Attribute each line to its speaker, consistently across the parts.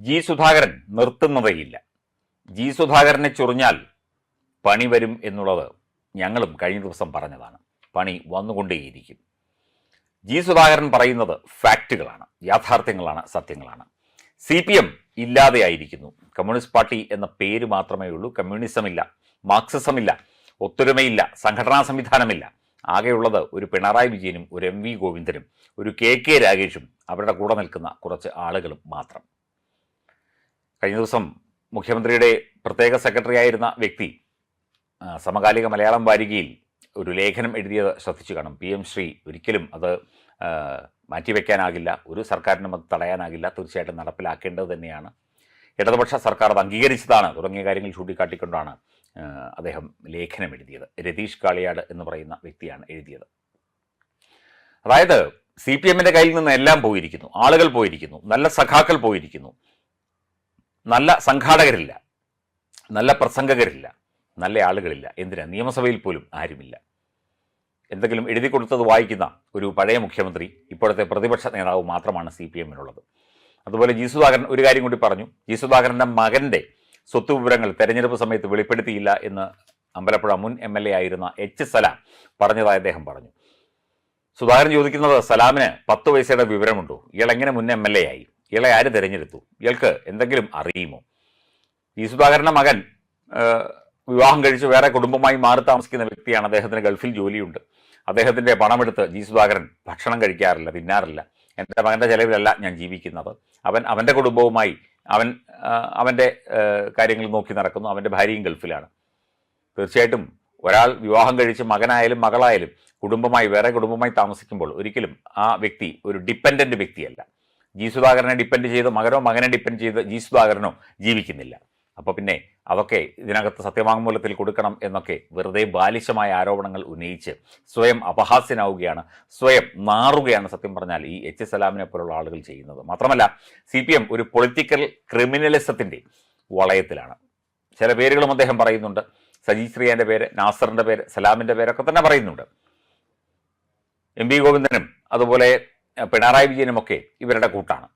Speaker 1: G Sudhakaran നിർത്തുന്നതേയില്ല. G സുധാകരനെ ചൊറിഞ്ഞാൽ പണി വരും എന്നുള്ളത് ഞങ്ങളും കഴിഞ്ഞ ദിവസം പറഞ്ഞതാണ്. പണി വന്നുകൊണ്ടേയിരിക്കും. ജി സുധാകരൻ പറയുന്നത് ഫാക്റ്റുകളാണ്, യാഥാർത്ഥ്യങ്ങളാണ്, സത്യങ്ങളാണ്. CPM ഇല്ലാതെയായിരിക്കുന്നു. കമ്മ്യൂണിസ്റ്റ് പാർട്ടി എന്ന പേര് മാത്രമേ ഉള്ളൂ. കമ്മ്യൂണിസമില്ല, മാർക്സിസമില്ല, ഒത്തൊരുമയില്ല, സംഘടനാ സംവിധാനമില്ല. ആകെയുള്ളത് ഒരു പിണറായി വിജയനും ഒരു MV ഗോവിന്ദനും ഒരു KK രാഗേഷും അവരുടെ കൂടെ നിൽക്കുന്ന കുറച്ച് ആളുകളും മാത്രം. കഴിഞ്ഞ ദിവസം മുഖ്യമന്ത്രിയുടെ പ്രത്യേക സെക്രട്ടറി ആയിരുന്ന വ്യക്തി സമകാലിക മലയാളം വാരികയിൽ ഒരു ലേഖനം എഴുതിയത് ശ്രദ്ധിച്ചു കാണും. PM ശ്രീ ഒരിക്കലും അത് മാറ്റിവെക്കാനാകില്ല, ഒരു സർക്കാരിനും അത് തടയാനാകില്ല, തീർച്ചയായിട്ടും നടപ്പിലാക്കേണ്ടത് തന്നെയാണ്, ഇടതുപക്ഷ സർക്കാർ അത് അംഗീകരിച്ചതാണ് തുടങ്ങിയ കാര്യങ്ങൾ ചൂണ്ടിക്കാട്ടിക്കൊണ്ടാണ് അദ്ദേഹം ലേഖനം എഴുതിയത്. രതീഷ് കാളിയാട് എന്ന് പറയുന്ന വ്യക്തിയാണ് എഴുതിയത്. അതായത് CPMൻ്റെ കയ്യിൽ നിന്ന് എല്ലാം പോയിരിക്കുന്നു, ആളുകൾ പോയിരിക്കുന്നു, നല്ല സഖാക്കൾ പോയിരിക്കുന്നു, നല്ല സംഘാടകരില്ല, നല്ല പ്രസംഗകരില്ല, നല്ല ആളുകളില്ല. എന്തിനാ, നിയമസഭയിൽ പോലും ആരുമില്ല. എന്തെങ്കിലും എഴുതി കൊടുത്തത് വായിക്കുന്ന ഒരു പഴയ മുഖ്യമന്ത്രി, ഇപ്പോഴത്തെ പ്രതിപക്ഷ നേതാവ് മാത്രമാണ് CPMനുള്ളത്. അതുപോലെ ജി സുധാകരൻ ഒരു കാര്യം കൂടി പറഞ്ഞു. ജി സുധാകരൻ്റെ മകൻ്റെ സ്വത്ത് വിവരങ്ങൾ തെരഞ്ഞെടുപ്പ് സമയത്ത് വെളിപ്പെടുത്തിയില്ല എന്ന് അമ്പലപ്പുഴ മുൻ MLA ആയിരുന്ന H. സലാം പറഞ്ഞതായി അദ്ദേഹം പറഞ്ഞു. സുധാകരൻ ചോദിക്കുന്നത്, സലാമിന് 10 പൈസയുടെ വിവരമുണ്ടോ? ഇയാൾ എങ്ങനെ മുൻ MLA ആയി? ഇയാളെ ആര് തിരഞ്ഞെടുത്തു? ഇയാൾക്ക് എന്തെങ്കിലും അറിയുമോ? ജി സുധാകരൻ്റെ മകൻ വിവാഹം കഴിച്ച് വേറെ കുടുംബമായി മാറി താമസിക്കുന്ന വ്യക്തിയാണ്. അദ്ദേഹത്തിന് ഗൾഫിൽ ജോലിയുണ്ട്. അദ്ദേഹത്തിൻ്റെ പണമെടുത്ത് ജി സുധാകരൻ ഭക്ഷണം കഴിക്കാറില്ല, തിന്നാറില്ല. എൻ്റെ മകൻ്റെ ചിലവിലല്ല ഞാൻ ജീവിക്കുന്നത്. അവൻ്റെ കുടുംബവുമായി അവൻ്റെ കാര്യങ്ങൾ നോക്കി നടക്കുന്നു. അവൻ്റെ ഭാര്യയും ഗൾഫിലാണ്. തീർച്ചയായിട്ടും ഒരാൾ വിവാഹം കഴിച്ച് മകനായാലും മകളായാലും വേറെ കുടുംബമായി താമസിക്കുമ്പോൾ ഒരിക്കലും ആ വ്യക്തി ഒരു ഡിപ്പെൻഡൻ്റ് വ്യക്തിയല്ല. ജി സുധാകരനെ ഡിപ്പെൻഡ് ചെയ്ത് മകനെ ഡിപ്പെൻഡ് ചെയ്ത് ജി സുധാകരനോ ജീവിക്കുന്നില്ല. അപ്പോൾ പിന്നെ അതൊക്കെ ഇതിനകത്ത് സത്യവാങ്മൂലത്തിൽ കൊടുക്കണം എന്നൊക്കെ വെറുതെ ബാലിശമായ ആരോപണങ്ങൾ ഉന്നയിച്ച് സ്വയം അപഹാസ്യനാവുകയാണ്, സ്വയം നാറുകയാണ് സത്യം പറഞ്ഞാൽ ഈ H. സലാമിനെ പോലുള്ള ആളുകൾ ചെയ്യുന്നത്. മാത്രമല്ല CPM ഒരു പൊളിറ്റിക്കൽ ക്രിമിനലിസത്തിൻ്റെ വളയത്തിലാണ്. ചില പേരുകളും അദ്ദേഹം പറയുന്നുണ്ട്. സജി ശ്രീയാൻ്റെ പേര്, നാസറിൻ്റെ പേര്, സലാമിൻ്റെ പേരൊക്കെ തന്നെ പറയുന്നുണ്ട്. MV ഗോവിന്ദനും അതുപോലെ പിണറായി വിജയനുമൊക്കെ ഇവരുടെ കൂട്ടാണ്.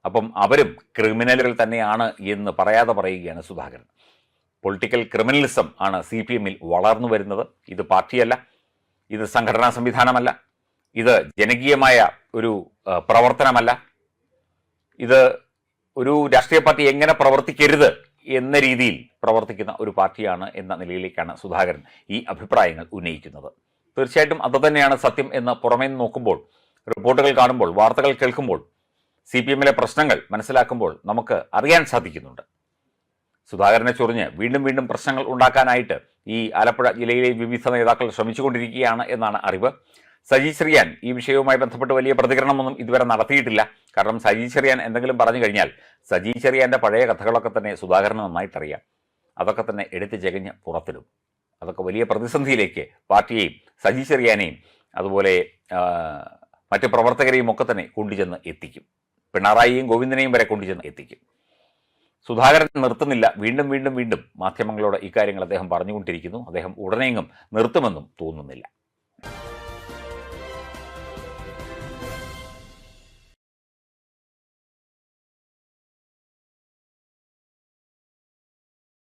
Speaker 1: അപ്പം അവരും ക്രിമിനലുകൾ തന്നെയാണ് എന്ന് പറയാതെ പറയുകയാണ് സുധാകരൻ. പൊളിറ്റിക്കൽ ക്രിമിനലിസം ആണ് CPMൽ വളർന്നു വരുന്നത്. ഇത് പാർട്ടിയല്ല, ഇത് സംഘടനാ സംവിധാനമല്ല, ഇത് ജനകീയമായ ഒരു പ്രവർത്തനമല്ല, ഇത് ഒരു രാഷ്ട്രീയ പാർട്ടി എങ്ങനെ പ്രവർത്തിക്കരുത് എന്ന രീതിയിൽ പ്രവർത്തിക്കുന്ന ഒരു പാർട്ടിയാണ് എന്ന നിലയിലേക്കാണ് സുധാകരൻ ഈ അഭിപ്രായങ്ങൾ ഉന്നയിക്കുന്നത്. തീർച്ചയായിട്ടും അതുതന്നെയാണ് സത്യം എന്ന് പുറമേ നിന്ന് നോക്കുമ്പോൾ, റിപ്പോർട്ടുകൾ കാണുമ്പോൾ, വാർത്തകൾ കേൾക്കുമ്പോൾ, CPMലെ പ്രശ്നങ്ങൾ മനസ്സിലാക്കുമ്പോൾ നമുക്ക് അറിയാൻ സാധിക്കുന്നുണ്ട്. സുധാകരനെ ചൊറിഞ്ഞ് വീണ്ടും വീണ്ടും പ്രശ്നങ്ങൾ ഉണ്ടാക്കാനായിട്ട് ഈ ആലപ്പുഴ ജില്ലയിലെ വിവിധ നേതാക്കൾ ശ്രമിച്ചുകൊണ്ടിരിക്കുകയാണ് എന്നാണ് അറിവ്. സജി ചെറിയാൻ ഈ വിഷയവുമായി ബന്ധപ്പെട്ട് വലിയ പ്രതികരണമൊന്നും ഇതുവരെ നടത്തിയിട്ടില്ല. കാരണം സജി ചെറിയാൻ എന്തെങ്കിലും പറഞ്ഞു കഴിഞ്ഞാൽ സജി ചെറിയാൻ്റെ പഴയ കഥകളൊക്കെ തന്നെ സുധാകരന് നന്നായിട്ടറിയാം. അതൊക്കെ തന്നെ എടുത്ത് ജഗഞ്ഞ് പുറത്തിടും. അതൊക്കെ വലിയ പ്രതിസന്ധിയിലേക്ക് പാർട്ടിയെയും സജി ചെറിയാനെയും അതുപോലെ മറ്റ് പ്രവർത്തകരെയും ഒക്കെ തന്നെ കൊണ്ടുചെന്ന് എത്തിക്കും. പിണറായിയും ഗോവിന്ദനെയും വരെ കൊണ്ടുചെന്ന് എത്തിക്കും. സുധാകരൻ നിർത്തുന്നില്ല. വീണ്ടും വീണ്ടും വീണ്ടും മാധ്യമങ്ങളോട് ഇക്കാര്യങ്ങൾ അദ്ദേഹം പറഞ്ഞുകൊണ്ടിരിക്കുന്നു. അദ്ദേഹം ഉടനെയെങ്ങും നിർത്തുമെന്നും തോന്നുന്നില്ല.